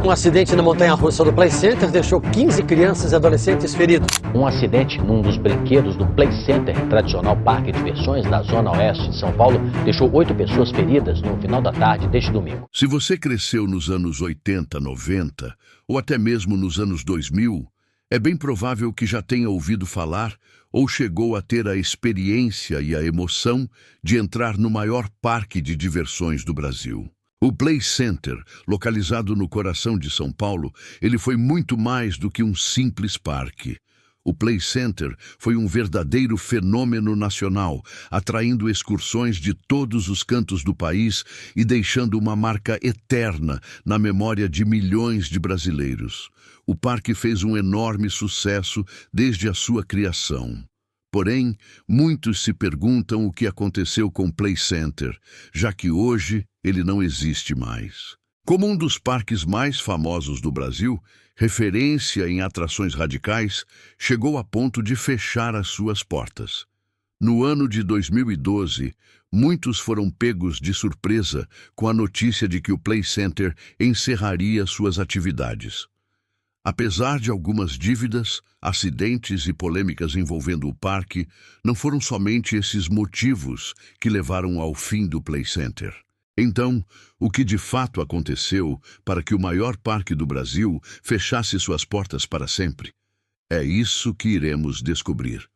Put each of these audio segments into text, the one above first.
Um acidente na montanha-russa do Play Center deixou 15 crianças e adolescentes feridos. Um acidente num dos brinquedos do Play Center, tradicional parque de diversões da Zona Oeste de São Paulo, deixou 8 pessoas feridas no final da tarde deste domingo. Se você cresceu nos anos 80, 90 ou até mesmo nos anos 2000, é bem provável que já tenha ouvido falar ou chegou a ter a experiência e a emoção de entrar no maior parque de diversões do Brasil. O Play Center, localizado no coração de São Paulo, ele foi muito mais do que um simples parque. O Play Center foi um verdadeiro fenômeno nacional, atraindo excursões de todos os cantos do país e deixando uma marca eterna na memória de milhões de brasileiros. O parque fez um enorme sucesso desde a sua criação. Porém, muitos se perguntam o que aconteceu com o Play Center, já que hoje ele não existe mais. Como um dos parques mais famosos do Brasil, referência em atrações radicais, chegou a ponto de fechar as suas portas. No ano de 2012, muitos foram pegos de surpresa com a notícia de que o Play Center encerraria suas atividades. Apesar de algumas dívidas, acidentes e polêmicas envolvendo o parque, não foram somente esses motivos que levaram ao fim do Play Center. Então, o que de fato aconteceu para que o maior parque do Brasil fechasse suas portas para sempre? É isso que iremos descobrir.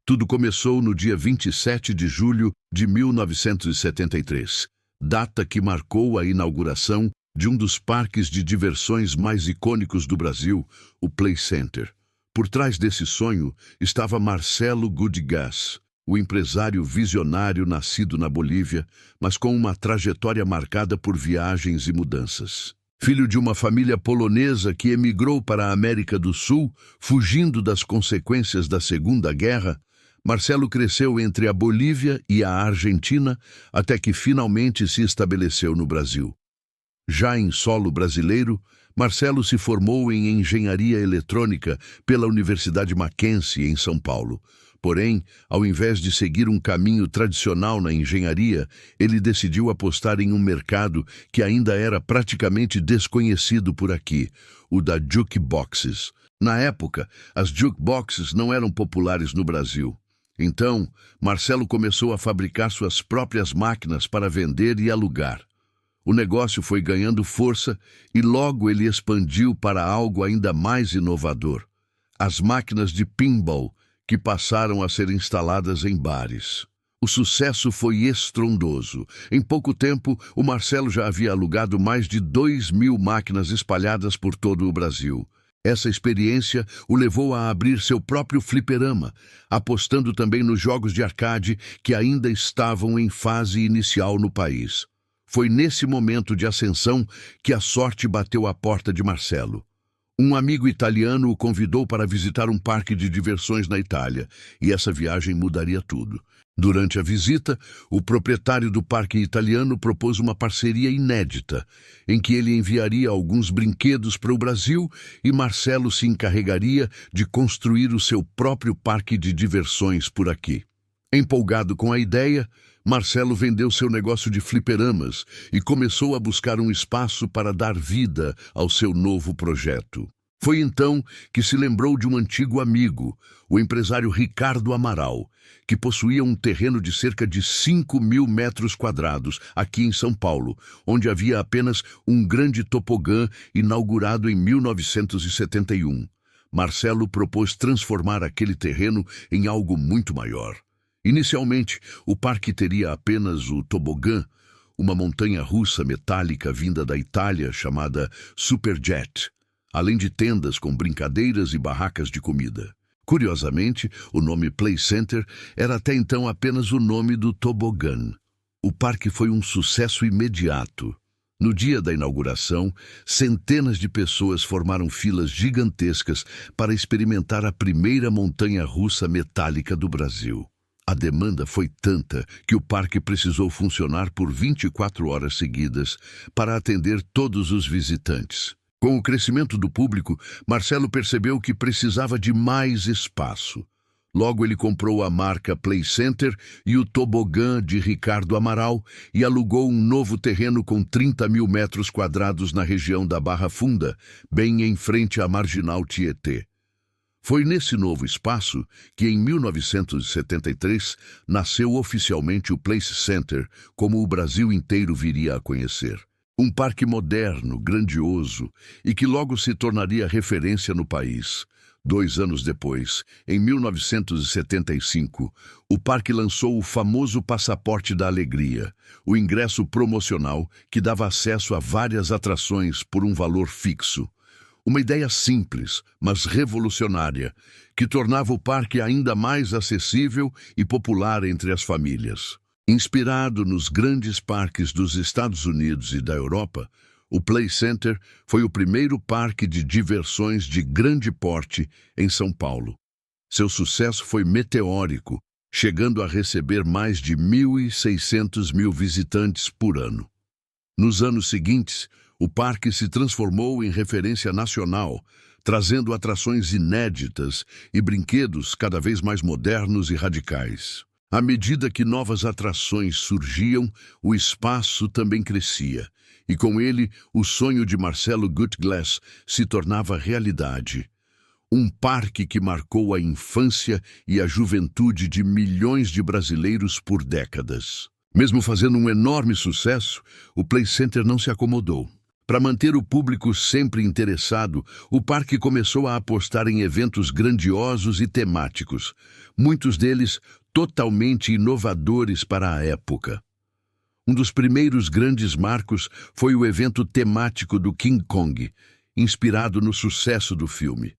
Tudo começou no dia 27 de julho de 1973, data que marcou a inauguração de um dos parques de diversões mais icônicos do Brasil, o Play Center. Por trás desse sonho estava Marcelo Gudgas, o empresário visionário nascido na Bolívia, mas com uma trajetória marcada por viagens e mudanças. Filho de uma família polonesa que emigrou para a América do Sul, fugindo das consequências da Segunda Guerra, Marcelo cresceu entre a Bolívia e a Argentina até que finalmente se estabeleceu no Brasil. Já em solo brasileiro, Marcelo se formou em engenharia eletrônica pela Universidade Mackenzie, em São Paulo. Porém, ao invés de seguir um caminho tradicional na engenharia, ele decidiu apostar em um mercado que ainda era praticamente desconhecido por aqui, o da jukeboxes. Na época, as jukeboxes não eram populares no Brasil. Então, Marcelo começou a fabricar suas próprias máquinas para vender e alugar. O negócio foi ganhando força e logo ele expandiu para algo ainda mais inovador: as máquinas de pinball, que passaram a ser instaladas em bares. O sucesso foi estrondoso. Em pouco tempo, o Marcelo já havia alugado mais de 2.000 máquinas espalhadas por todo o Brasil. Essa experiência o levou a abrir seu próprio fliperama, apostando também nos jogos de arcade que ainda estavam em fase inicial no país. Foi nesse momento de ascensão que a sorte bateu à porta de Marcelo. Um amigo italiano o convidou para visitar um parque de diversões na Itália, e essa viagem mudaria tudo. Durante a visita, o proprietário do parque italiano propôs uma parceria inédita, em que ele enviaria alguns brinquedos para o Brasil e Marcelo se encarregaria de construir o seu próprio parque de diversões por aqui. Empolgado com a ideia, Marcelo vendeu seu negócio de fliperamas e começou a buscar um espaço para dar vida ao seu novo projeto. Foi então que se lembrou de um antigo amigo, o empresário Ricardo Amaral, que possuía um terreno de cerca de 5.000 metros quadrados aqui em São Paulo, onde havia apenas um grande tobogã inaugurado em 1971. Marcelo propôs transformar aquele terreno em algo muito maior. Inicialmente, o parque teria apenas o tobogã, uma montanha-russa metálica vinda da Itália chamada Superjet, além de tendas com brincadeiras e barracas de comida. Curiosamente, o nome Play Center era até então apenas o nome do tobogã. O parque foi um sucesso imediato. No dia da inauguração, centenas de pessoas formaram filas gigantescas para experimentar a primeira montanha-russa metálica do Brasil. A demanda foi tanta que o parque precisou funcionar por 24 horas seguidas para atender todos os visitantes. Com o crescimento do público, Marcelo percebeu que precisava de mais espaço. Logo ele comprou a marca Play Center e o tobogã de Ricardo Amaral e alugou um novo terreno com 30 mil metros quadrados na região da Barra Funda, bem em frente à Marginal Tietê. Foi nesse novo espaço que, em 1973, nasceu oficialmente o Place Center, como o Brasil inteiro viria a conhecer. Um parque moderno, grandioso e que logo se tornaria referência no país. 2 anos depois, em 1975, o parque lançou o famoso Passaporte da Alegria, o ingresso promocional que dava acesso a várias atrações por um valor fixo. Uma ideia simples, mas revolucionária, que tornava o parque ainda mais acessível e popular entre as famílias. Inspirado nos grandes parques dos Estados Unidos e da Europa, o Play Center foi o primeiro parque de diversões de grande porte em São Paulo. Seu sucesso foi meteórico, chegando a receber mais de 1.600 visitantes por ano. Nos anos seguintes, o parque se transformou em referência nacional, trazendo atrações inéditas e brinquedos cada vez mais modernos e radicais. À medida que novas atrações surgiam, o espaço também crescia, e com ele o sonho de Marcelo Gutglass se tornava realidade. Um parque que marcou a infância e a juventude de milhões de brasileiros por décadas. Mesmo fazendo um enorme sucesso, o Play Center não se acomodou. Para manter o público sempre interessado, o parque começou a apostar em eventos grandiosos e temáticos, muitos deles totalmente inovadores para a época. Um dos primeiros grandes marcos foi o evento temático do King Kong, inspirado no sucesso do filme.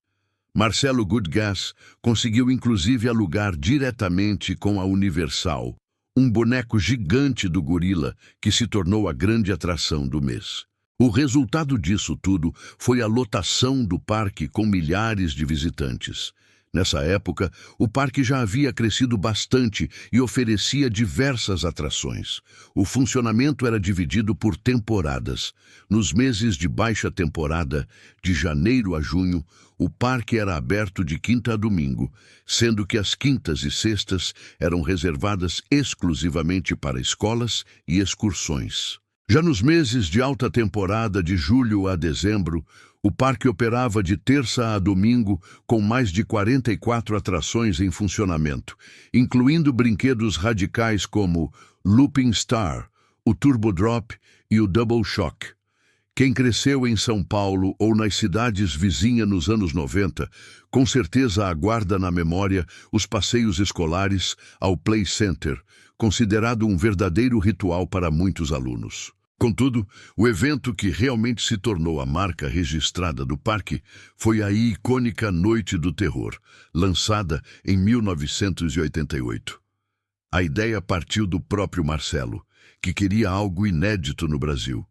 Marcelo Gutglass conseguiu inclusive alugar diretamente com a Universal um boneco gigante do gorila que se tornou a grande atração do mês. O resultado disso tudo foi a lotação do parque com milhares de visitantes. Nessa época, o parque já havia crescido bastante e oferecia diversas atrações. O funcionamento era dividido por temporadas. Nos meses de baixa temporada, de janeiro a junho, o parque era aberto de quinta a domingo, sendo que as quintas e sextas eram reservadas exclusivamente para escolas e excursões. Já nos meses de alta temporada, de julho a dezembro, o parque operava de terça a domingo com mais de 44 atrações em funcionamento, incluindo brinquedos radicais como Looping Star, o Turbo Drop e o Double Shock. Quem cresceu em São Paulo ou nas cidades vizinhas nos anos 90, com certeza aguarda na memória os passeios escolares ao Play Center, considerado um verdadeiro ritual para muitos alunos. Contudo, o evento que realmente se tornou a marca registrada do parque foi a icônica Noite do Terror, lançada em 1988. A ideia partiu do próprio Marcelo, que queria algo inédito no Brasil.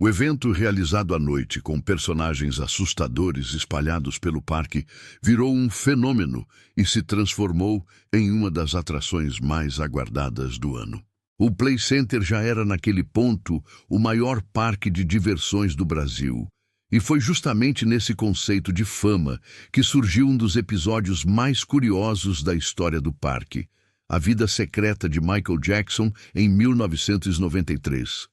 O evento, realizado à noite com personagens assustadores espalhados pelo parque, virou um fenômeno e se transformou em uma das atrações mais aguardadas do ano. O Play Center já era naquele ponto o maior parque de diversões do Brasil. E foi justamente nesse conceito de fama que surgiu um dos episódios mais curiosos da história do parque, a vida secreta de Michael Jackson em 1993.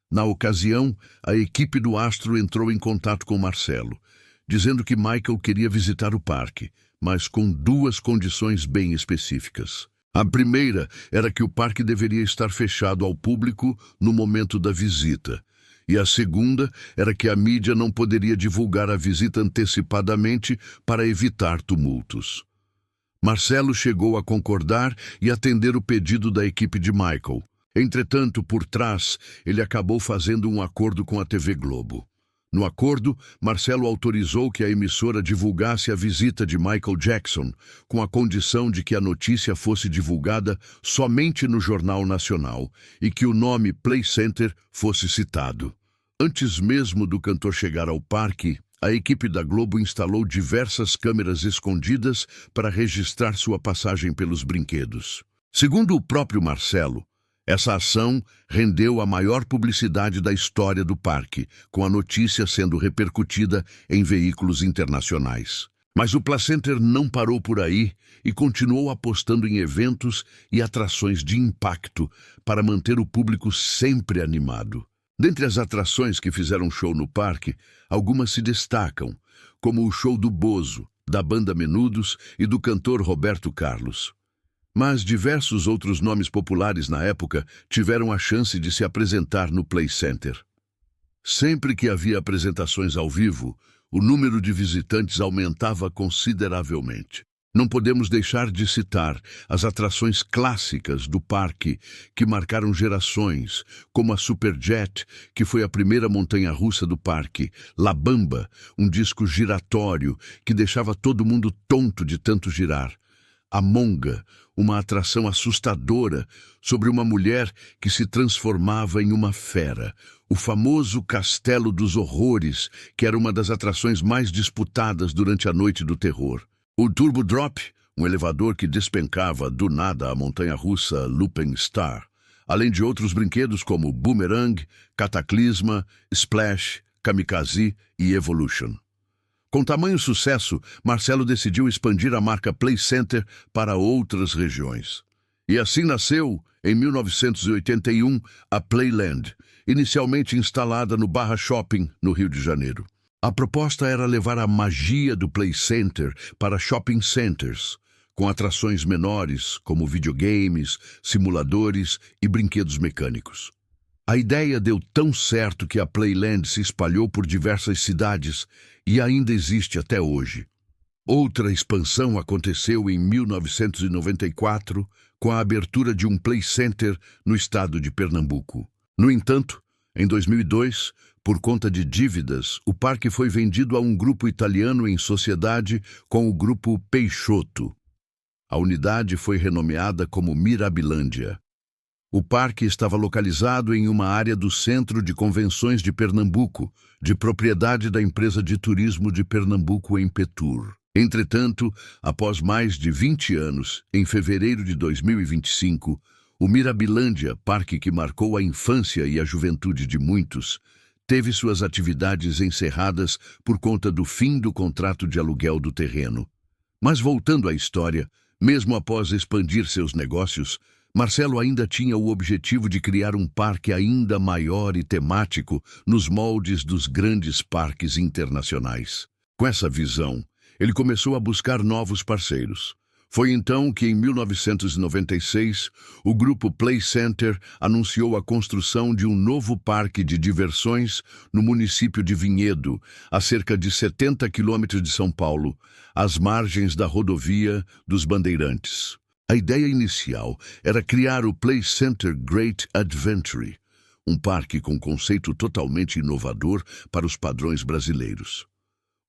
Na ocasião, a equipe do astro entrou em contato com Marcelo, dizendo que Michael queria visitar o parque, mas com 2 condições bem específicas. A primeira era que o parque deveria estar fechado ao público no momento da visita, e a segunda era que a mídia não poderia divulgar a visita antecipadamente para evitar tumultos. Marcelo chegou a concordar e atender o pedido da equipe de Michael. Entretanto, por trás, ele acabou fazendo um acordo com a TV Globo. No acordo, Marcelo autorizou que a emissora divulgasse a visita de Michael Jackson, com a condição de que a notícia fosse divulgada somente no Jornal Nacional e que o nome Play Center fosse citado. Antes mesmo do cantor chegar ao parque, a equipe da Globo instalou diversas câmeras escondidas para registrar sua passagem pelos brinquedos. Segundo o próprio Marcelo, essa ação rendeu a maior publicidade da história do parque, com a notícia sendo repercutida em veículos internacionais. Mas o Play Center não parou por aí e continuou apostando em eventos e atrações de impacto para manter o público sempre animado. Dentre as atrações que fizeram show no parque, algumas se destacam, como o show do Bozo, da banda Menudos e do cantor Roberto Carlos. Mas diversos outros nomes populares na época tiveram a chance de se apresentar no Play Center. Sempre que havia apresentações ao vivo, o número de visitantes aumentava consideravelmente. Não podemos deixar de citar as atrações clássicas do parque que marcaram gerações, como a Superjet, que foi a primeira montanha-russa do parque, La Bamba, um disco giratório que deixava todo mundo tonto de tanto girar, a Monga, uma atração assustadora sobre uma mulher que se transformava em uma fera, o famoso Castelo dos Horrores, que era uma das atrações mais disputadas durante a Noite do Terror. O Turbo Drop, um elevador que despencava do nada a montanha-russa Looping Star, além de outros brinquedos como Boomerang, Cataclisma, Splash, Kamikaze e Evolution. Com tamanho sucesso, Marcelo decidiu expandir a marca Play Center para outras regiões. E assim nasceu, em 1981, a Playland, inicialmente instalada no Barra Shopping, no Rio de Janeiro. A proposta era levar a magia do Play Center para shopping centers, com atrações menores, como videogames, simuladores e brinquedos mecânicos. A ideia deu tão certo que a Playland se espalhou por diversas cidades e ainda existe até hoje. Outra expansão aconteceu em 1994, com a abertura de um Play Center no estado de Pernambuco. No entanto, em 2002, por conta de dívidas, o parque foi vendido a um grupo italiano em sociedade com o grupo Peixoto. A unidade foi renomeada como Mirabilândia. O parque estava localizado em uma área do Centro de Convenções de Pernambuco, de propriedade da empresa de turismo de Pernambuco Empetur. Entretanto, após mais de 20 anos, em fevereiro de 2025, o Mirabilândia, parque que marcou a infância e a juventude de muitos, teve suas atividades encerradas por conta do fim do contrato de aluguel do terreno. Mas voltando à história, mesmo após expandir seus negócios, Marcelo ainda tinha o objetivo de criar um parque ainda maior e temático nos moldes dos grandes parques internacionais. Com essa visão, ele começou a buscar novos parceiros. Foi então que, em 1996, o grupo Play Center anunciou a construção de um novo parque de diversões no município de Vinhedo, a cerca de 70 quilômetros de São Paulo, às margens da rodovia dos Bandeirantes. A ideia inicial era criar o Play Center Great Adventure, um parque com conceito totalmente inovador para os padrões brasileiros.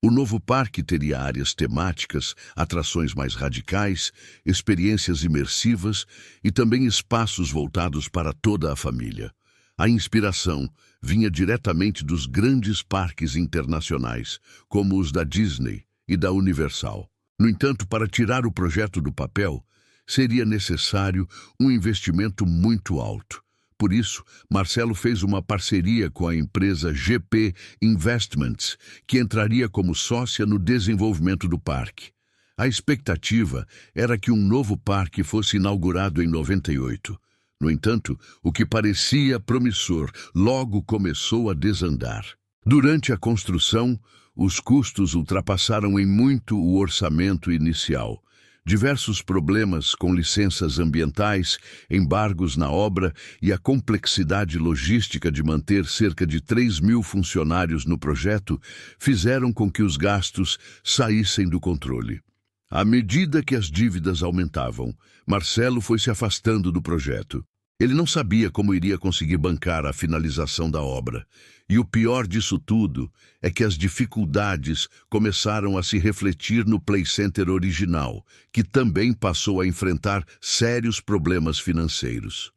O novo parque teria áreas temáticas, atrações mais radicais, experiências imersivas e também espaços voltados para toda a família. A inspiração vinha diretamente dos grandes parques internacionais, como os da Disney e da Universal. No entanto, para tirar o projeto do papel, seria necessário um investimento muito alto. Por isso, Marcelo fez uma parceria com a empresa GP Investments, que entraria como sócia no desenvolvimento do parque. A expectativa era que um novo parque fosse inaugurado em 98. No entanto, o que parecia promissor logo começou a desandar. Durante a construção, os custos ultrapassaram em muito o orçamento inicial. Diversos problemas com licenças ambientais, embargos na obra e a complexidade logística de manter cerca de 3.000 funcionários no projeto fizeram com que os gastos saíssem do controle. À medida que as dívidas aumentavam, Marcelo foi se afastando do projeto. Ele não sabia como iria conseguir bancar a finalização da obra. E o pior disso tudo é que as dificuldades começaram a se refletir no Play Center original, que também passou a enfrentar sérios problemas financeiros.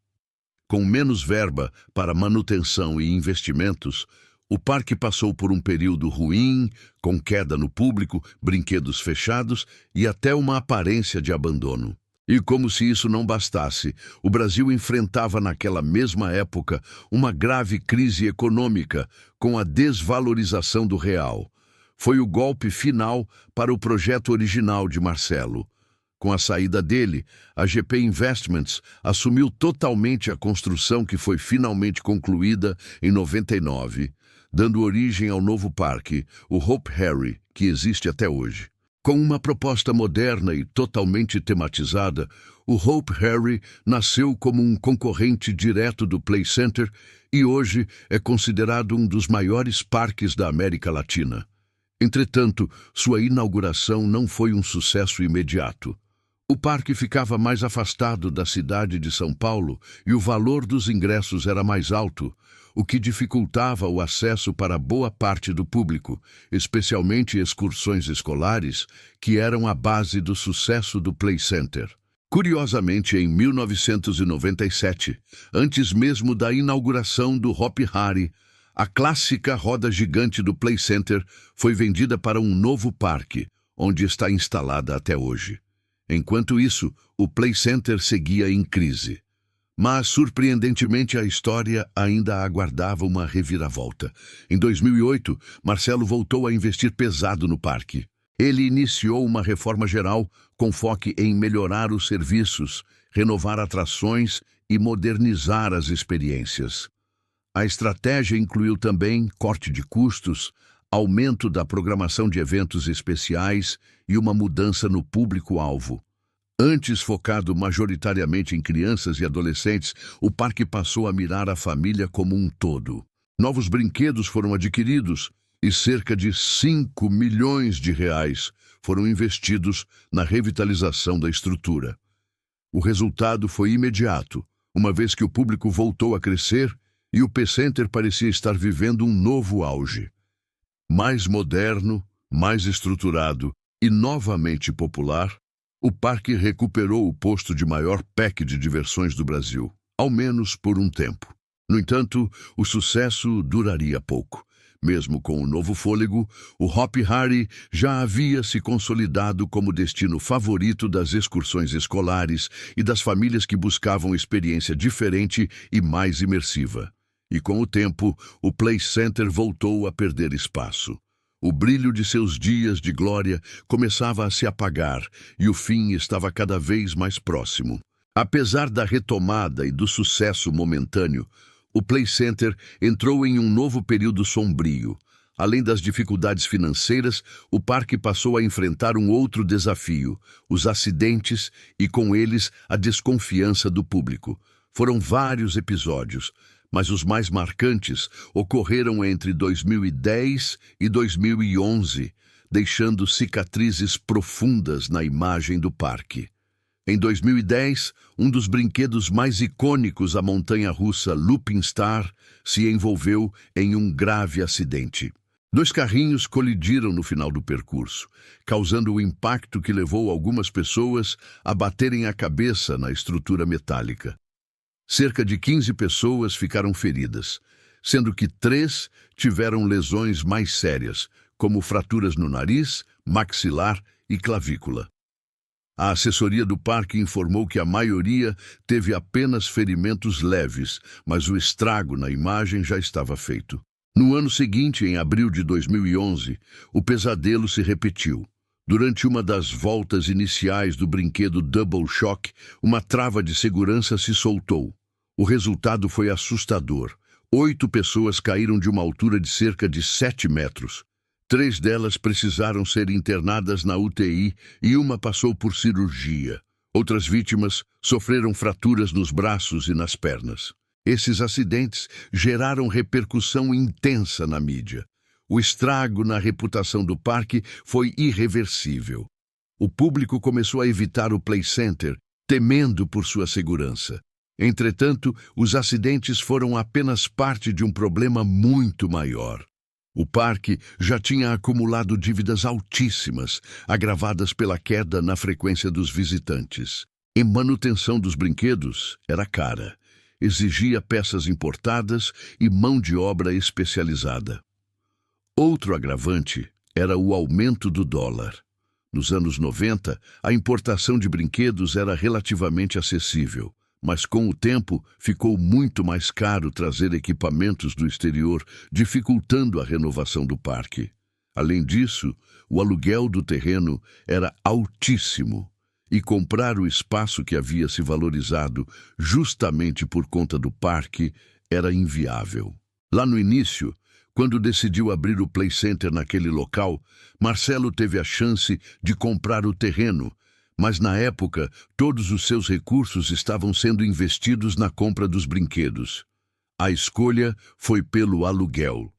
Com menos verba para manutenção e investimentos, o parque passou por um período ruim, com queda no público, brinquedos fechados e até uma aparência de abandono. E como se isso não bastasse, o Brasil enfrentava naquela mesma época uma grave crise econômica com a desvalorização do real. foi o golpe final para o projeto original de Marcelo. Com a saída dele, a GP Investments assumiu totalmente a construção que foi finalmente concluída em 99, dando origem ao novo parque, o Hopi Hari, que existe até hoje. Com uma proposta moderna e totalmente tematizada, o Hopi Hari nasceu como um concorrente direto do Play Center e hoje é considerado um dos maiores parques da América Latina. Entretanto, sua inauguração não foi um sucesso imediato. O parque ficava mais afastado da cidade de São Paulo e o valor dos ingressos era mais alto, o que dificultava o acesso para boa parte do público, especialmente excursões escolares, que eram a base do sucesso do Play Center. Curiosamente, em 1997, antes mesmo da inauguração do Hopi Hari, a clássica roda gigante do Play Center foi vendida para um novo parque, onde está instalada até hoje. Enquanto isso, o Play Center seguia em crise. Mas, surpreendentemente, a história ainda aguardava uma reviravolta. Em 2008, Marcelo voltou a investir pesado no parque. Ele iniciou uma reforma geral com foco em melhorar os serviços, renovar atrações e modernizar as experiências. A estratégia incluiu também corte de custos, aumento da programação de eventos especiais e uma mudança no público-alvo. Antes focado majoritariamente em crianças e adolescentes, o parque passou a mirar a família como um todo. Novos brinquedos foram adquiridos e cerca de 5 milhões de reais foram investidos na revitalização da estrutura. O resultado foi imediato, uma vez que o público voltou a crescer e o P-Center parecia estar vivendo um novo auge. Mais moderno, mais estruturado e novamente popular, o parque recuperou o posto de maior parque de diversões do Brasil, ao menos por um tempo. No entanto, o sucesso duraria pouco. Mesmo com o novo fôlego, o Hopi Hari já havia se consolidado como destino favorito das excursões escolares e das famílias que buscavam experiência diferente e mais imersiva. E com o tempo, o Play Center voltou a perder espaço. O brilho de seus dias de glória começava a se apagar e o fim estava cada vez mais próximo. Apesar da retomada e do sucesso momentâneo, o Play Center entrou em um novo período sombrio. Além das dificuldades financeiras, o parque passou a enfrentar um outro desafio: os acidentes e, com eles, a desconfiança do público. Foram vários episódios, mas os mais marcantes ocorreram entre 2010 e 2011, deixando cicatrizes profundas na imagem do parque. Em 2010, um dos brinquedos mais icônicos, a montanha-russa Looping Star, se envolveu em um grave acidente. 2 carrinhos colidiram no final do percurso, causando o impacto que levou algumas pessoas a baterem a cabeça na estrutura metálica. Cerca de 15 pessoas ficaram feridas, sendo que 3 tiveram lesões mais sérias, como fraturas no nariz, maxilar e clavícula. A assessoria do parque informou que a maioria teve apenas ferimentos leves, mas o estrago na imagem já estava feito. No ano seguinte, em abril de 2011, o pesadelo se repetiu. Durante uma das voltas iniciais do brinquedo Double Shock, uma trava de segurança se soltou. O resultado foi assustador. 8 pessoas caíram de uma altura de cerca de 7 metros. 3 delas precisaram ser internadas na UTI e uma passou por cirurgia. Outras vítimas sofreram fraturas nos braços e nas pernas. Esses acidentes geraram repercussão intensa na mídia. O estrago na reputação do parque foi irreversível. O público começou a evitar o Play Center, temendo por sua segurança. Entretanto, os acidentes foram apenas parte de um problema muito maior. O parque já tinha acumulado dívidas altíssimas, agravadas pela queda na frequência dos visitantes. E manutenção dos brinquedos era cara, exigia peças importadas e mão de obra especializada. Outro agravante era o aumento do dólar. Nos anos 90, a importação de brinquedos era relativamente acessível, mas com o tempo ficou muito mais caro trazer equipamentos do exterior, dificultando a renovação do parque. Além disso, o aluguel do terreno era altíssimo e comprar o espaço que havia se valorizado justamente por conta do parque era inviável. Lá no início, quando decidiu abrir o Play Center naquele local, Marcelo teve a chance de comprar o terreno, mas na época todos os seus recursos estavam sendo investidos na compra dos brinquedos. A escolha foi pelo aluguel.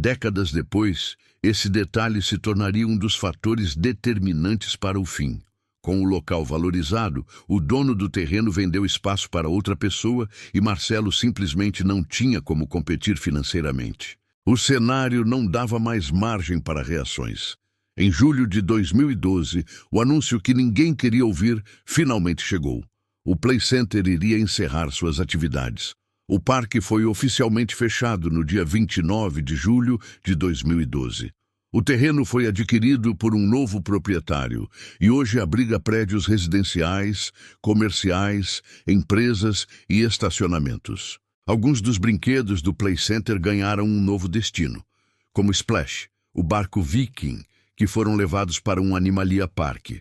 Décadas depois, esse detalhe se tornaria um dos fatores determinantes para o fim. Com o local valorizado, o dono do terreno vendeu espaço para outra pessoa e Marcelo simplesmente não tinha como competir financeiramente. O cenário não dava mais margem para reações. Em julho de 2012, o anúncio que ninguém queria ouvir finalmente chegou. O Play Center iria encerrar suas atividades. O parque foi oficialmente fechado no dia 29 de julho de 2012. O terreno foi adquirido por um novo proprietário e hoje abriga prédios residenciais, comerciais, empresas e estacionamentos. Alguns dos brinquedos do Play Center ganharam um novo destino, como Splash, o barco Viking, que foram levados para um Animalia Park.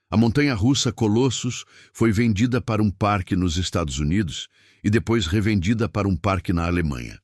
A montanha-russa Colossus foi vendida para um parque nos Estados Unidos e depois revendida para um parque na Alemanha.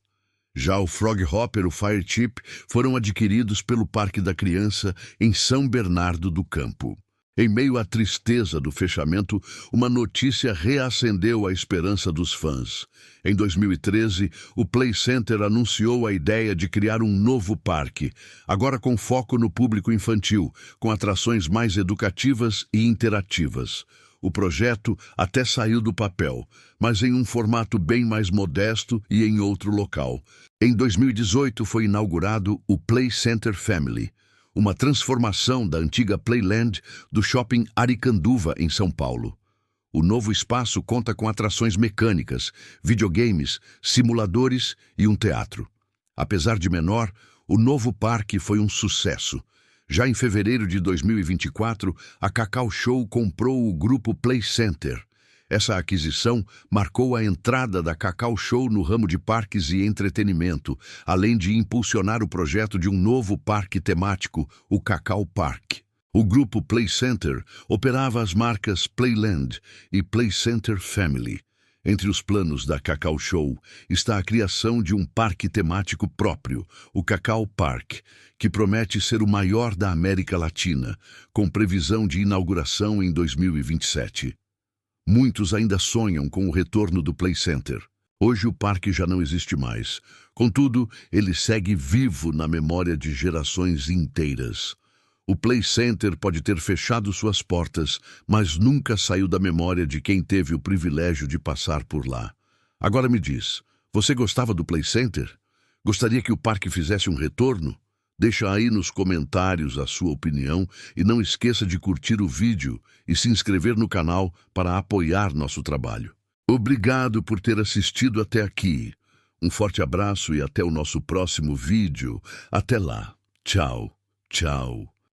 Já o Frog Hopper e o Fire Chip foram adquiridos pelo Parque da Criança em São Bernardo do Campo. Em meio à tristeza do fechamento, uma notícia reacendeu a esperança dos fãs. Em 2013, o Play Center anunciou a ideia de criar um novo parque, agora com foco no público infantil, com atrações mais educativas e interativas. O projeto até saiu do papel, mas em um formato bem mais modesto e em outro local. Em 2018 foi inaugurado o Play Center Family, uma transformação da antiga Playland do shopping Aricanduva, em São Paulo. O novo espaço conta com atrações mecânicas, videogames, simuladores e um teatro. Apesar de menor, o novo parque foi um sucesso. Já em fevereiro de 2024, a Cacau Show comprou o grupo Play Center. Essa aquisição marcou a entrada da Cacau Show no ramo de parques e entretenimento, além de impulsionar o projeto de um novo parque temático, o Cacau Park. O grupo Play Center operava as marcas Playland e Play Center Family. Entre os planos da Cacau Show está a criação de um parque temático próprio, o Cacau Park, que promete ser o maior da América Latina, com previsão de inauguração em 2027. Muitos ainda sonham com o retorno do Play Center. Hoje o parque já não existe mais. Contudo, ele segue vivo na memória de gerações inteiras. O Play Center pode ter fechado suas portas, mas nunca saiu da memória de quem teve o privilégio de passar por lá. Agora me diz, você gostava do Play Center? Gostaria que o parque fizesse um retorno? Deixa aí nos comentários a sua opinião e não esqueça de curtir o vídeo e se inscrever no canal para apoiar nosso trabalho. Obrigado por ter assistido até aqui. Um forte abraço e até o nosso próximo vídeo. Até lá. Tchau, tchau.